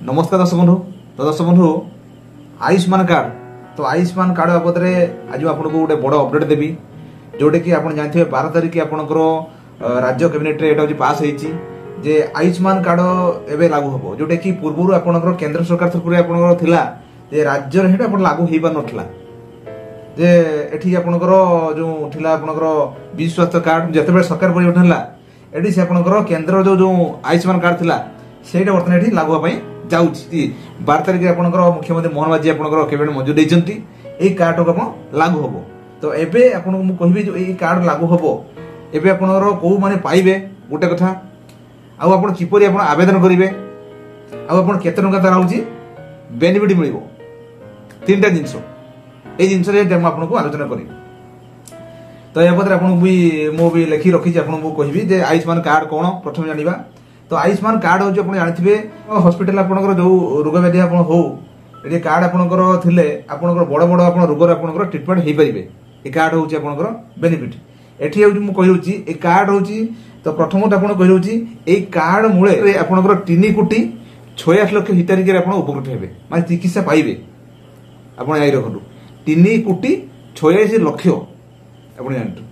नमस्कार दर्शक बंधु। तो दर्शक बंधु आयुष्मान कार्ड तो आयुष्मान कार्ड बाबद आज आपको गोटे बड़ अपडेट देवी जोटे कि आप जानते 12 तारिख आपंकर राज्य कैबिनेट ये पास होती जे आयुष्मान कार्ड एवं लागू हम जोटा कि पूर्व आपंकर केंद्र सरकार तरफ आपंकर राज्य लागू हो पार ना जे एठी आपंकर जो आपंकर विजु स्वास्थ्य कार्ड जिते सरकार परिवर्तन है ये से आपंकर केंद्र जो आयुष्मान कार्ड थिला सेटा बर्तमान ये लागू होगा जाऊँगी 12 तारिख आपंकर मुख्यमंत्री मोहन माझी आपंकर कैबिनेट मंजूर देते ये कार्ड को लागू हम। तो एबे आपको मुझे जो ये कार्ड लागू हम एबे आपंकर कौ मैंने पाइबे गोटे कथा आप किपरि आप आवेदन करेंगे आप केते टंका तार होची बेनिफिट मिल 3टा जिनस ये जिनस आपको आलोचना करी। तो या पत्र मुझे लिखी रखी आपको कहि आयुष्मान कार्ड कौन प्रथम जाना। तो आयुष्मान कार्ड हूँ आप जानते हॉस्पिटल आपंकर जो रोग व्याधि आप हो ये कार्ड आपंकर थे आपंकर बड़ बड़ आप रोगर आपंकर ट्रिटमेंट हो पारे ये कार्ड हूँ आपंकर बेनिफिट एटी हूँ मुझे ये कार्ड हूँ। तो प्रथम आपको कही ये कार्ड मूले आपंकर 3 कोटी 86 लक्ष हिताधिकारी आप उपकृत हे माने चिकित्सा पाइबे आप रखु 3 कोटी 86 लक्ष आप जानते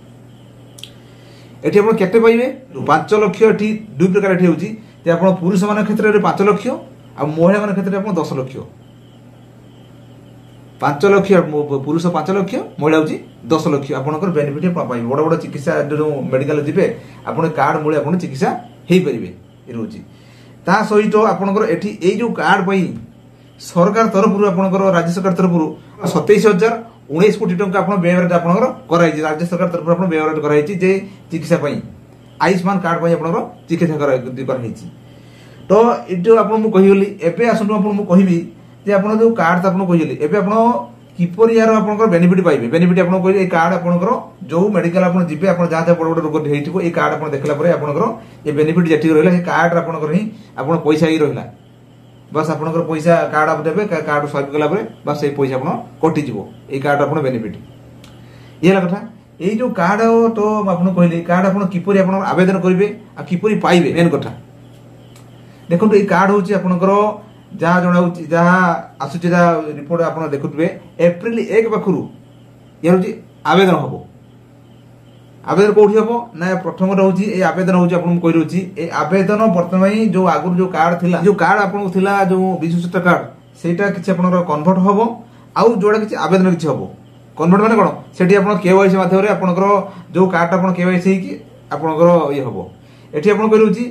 एटी आप केते पाइबे 5 लक्ष एटी 2 प्रकार एटी होची जे आपण पुरुष मान क्षेत्र में 5 लक्ष आ महिला मान क्षेत्र में 10 लक्ष 5 लक्ष पुरुष 5 लक्ष महिला होची 10 लक्ष आपनकर बेनिफिट पाइबे बड़ बड़ चिकित्सा जो मेडिकल जिबे आपण कार्ड मूले आपण चिकित्सा हेई परिबे ए रोची। ता सहित आपनकर एठी ए जो कार्ड पई सरकार तरफ आपनकर राज्य सरकार तरफ 27,019 कोटी टंका आप व्यवहार आपंकर कराई राज्य सरकार तरफ आप व्यवहार कराई जे चिकित्सा आयुष्मान कार्ड आपंकर चिकित्सा कराई। तो ये आपको कहीगली एवं आसतु आपको कहबी जे आप जो कार्ड आपको कहीगली एवं आप किपर यार आप बेनिफिट पाइबे बेनिफिट आपको कह कार्ड आपंकर जो मेडिकल आप जी आप जहाँ जहाँ बड़ बड़ रोग हो ये कार्ड आप देखला आपंकर ये बेनिफिट जी रहा है कार्ड आपंकर ही आप पैसा ही रहा बस आपंकर पैसा कार्ड आप देवे कार्ड स्वाइप कला बस ये पैसा आप कटिज ये कार्ड आप बेनिफिट ये कथा ये जो कार्ड तो आपको कहली कार्ड आप किपर आप आवेदन करेंगे आ किपर पाइबे मेन कथा देखो ये कार्ड हूँ आपंकर जहाँ जना जहाँ आसूँ रिपोर्ट आप देखुए एप्रिल 1 पाखु ये हूँ आवेदन हम आवेदन कौटी हम ना प्रथम रोचे ये आवेदन हूँ आपको कही रोची ये आवेदन बर्तमान जो आगुरी जो कार्ड थिला जो कार्ड आपको थिला जो विजु स्वास्थ्य कार्ड सेटा किसी आपनकर कन्वर्ट हम आउ जोड़ा किसी आवेदन किसी हम कन्वर्ट माने कौन सेठी आप केवाईसी माध्यम आपनकर जो कार्ड आप केवाईसी आपनकर ये हम एठी आपको कही रोची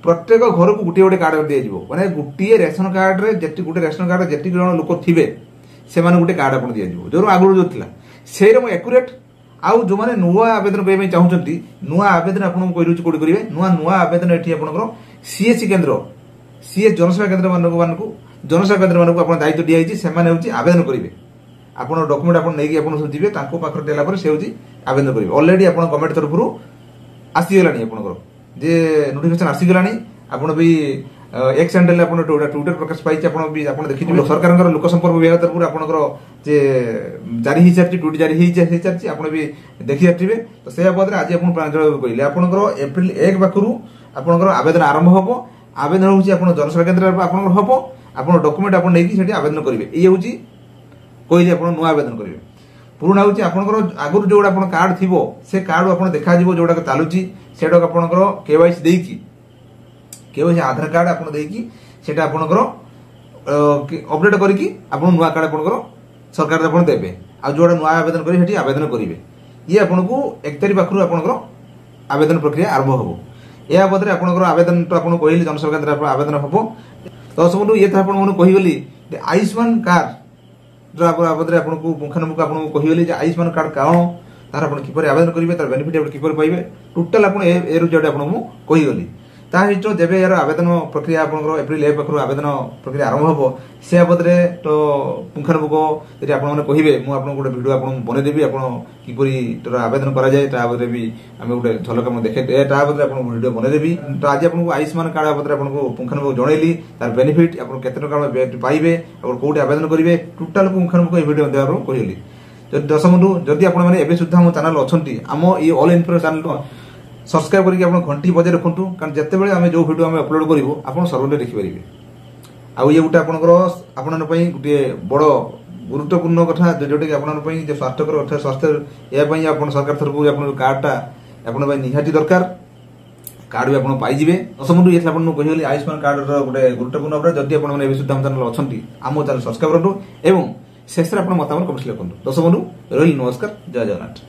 प्रत्येक घर को गोटे गोटे कार्ड दिज्व मैंने गोटे रेशन कार्ड रे गोटे रेशन कार्ड जी जन लोक थे से गोटे कार्ड आप दिज्व जो आगुरी जो था से एक्यूरेट आउ जो मैंने नुआ आवेदन करने चाहते नुआ आवेदन आपको कही रोचे कौटी करेंगे नुआ आवेदन ये आपंकर सीएससी केन्द्र सीएस जनसेवा केन्द्र मानक जनसेवा केन्द्र मानक आप दायित्व दिखाई से आवेदन करेंगे आप डॉक्यूमेंट आप नहीं जी पाखे देला से हूँ आवेदन करेंगे ऑलरेडी आप गवर्नमेंट तरफ आसीगला आपंकर जे नोटिफिकेशन आसीगला आपड़ भी एक्स हैंडल आप ट्विटर प्रकाश पाई आप देखिए सरकार लोक संपर्क विभाग तरफ आपंकर जे जारी हो सारी ट्विट जारी हो सारी आप भी देखी सारे। तो से बाबद आज कहले आपंकर एप्रिल 1 पाखु आपंकर आवेदन आरंभ हम आवेदन हूँ जनसेवा केन्द्र हम आप डॉक्यूमेंट आप नहीं आवेदन करेंगे ये हूँ कहले आप नुआ आवेदन करेंगे पुराणा हूँ आपंकर आगुरी जो कार्ड थी से कार्ड आप देखा जोड़ा चलुची से आपंकर केवाईसी देकी केवाईसी आधार कार्ड आप देकी आपंकर अपडेट करके आप नुआ कार्ड आपंकर सरकार आप देवे आ जोड़ा नुआ आवेदन करेंगे आवेदन करेंगे ये आपको 1 तारिख पाखु आपंकर आवेदन प्रक्रिया आरंभ हम या बदले आपंकर आवेदन तो आपको कहली जनसेवा केन्द्र आवेदन हम। तो सब ये तो आपको कहीगली आयुष्मान कार्ड जो आपको मुखानुमुख आपको कहीगली आयुष्मान कार्ड कौन तार आप किपर आवेदन करेंगे तार बेनिफिट आप किपर पाइबे टोटाल आप आपको कहीगली ता सहित जब यार आवेदन प्रक्रिया आपंकर एप्रिल 1 पाखु आवेदन प्रक्रिया आरंभ हम से बाबद तो पुंखानुपुख यदि आप कहे मुझे गोटे भिडियो आप बनईदेवी आप किपर आवेदन कराए भी आम गोटे झलक देखे बाबद आप भिडियो बनईदेवी। तो आज आपको आयुष्मान कार्ड बाबद आपको पुंखानुपुख जनइली तार बेनिफिट आप केते पाइबे आप कौटे आवेदन करेंगे टोटाल पुंखानुपुख ये भिडियो देवा कहली। तो दर्शक बंधु जदि आपने सुधा मो चैनल अच्छा आम ये ऑल इन्फो चैनल सब्सक्राइब करके घंटी बजाय रखुँ कारण जिते बड़े आम जो भिडियो अपलोड करूँ आप सर्वदे देखिपारे। आउ ये गोटे आपनकर आपन पई गोटे बड़ गुरुत्वपूर्ण कथा जोटा कि आपन पई जे स्वास्थ्यकर अर्थ स्वास्थ्य या पई आपन सरकार तरफ आपन कार्डटा आपन पई निहाती दरकार कार्ड भी आपन पाई जिवे दशमु ये आपन कहिली आयुष्मान कार्ड रो गोटे गुरुत्वपूर्ण अपडेट जदि आपन माने विशुद्ध हम चैनल अछंती आमो चैनल सब्सक्राइब करंतु एवं शेष रे आपन मतामत कमेंट लिखंतु दशमु रोहिल नमस्कार जय जगन्नाथ।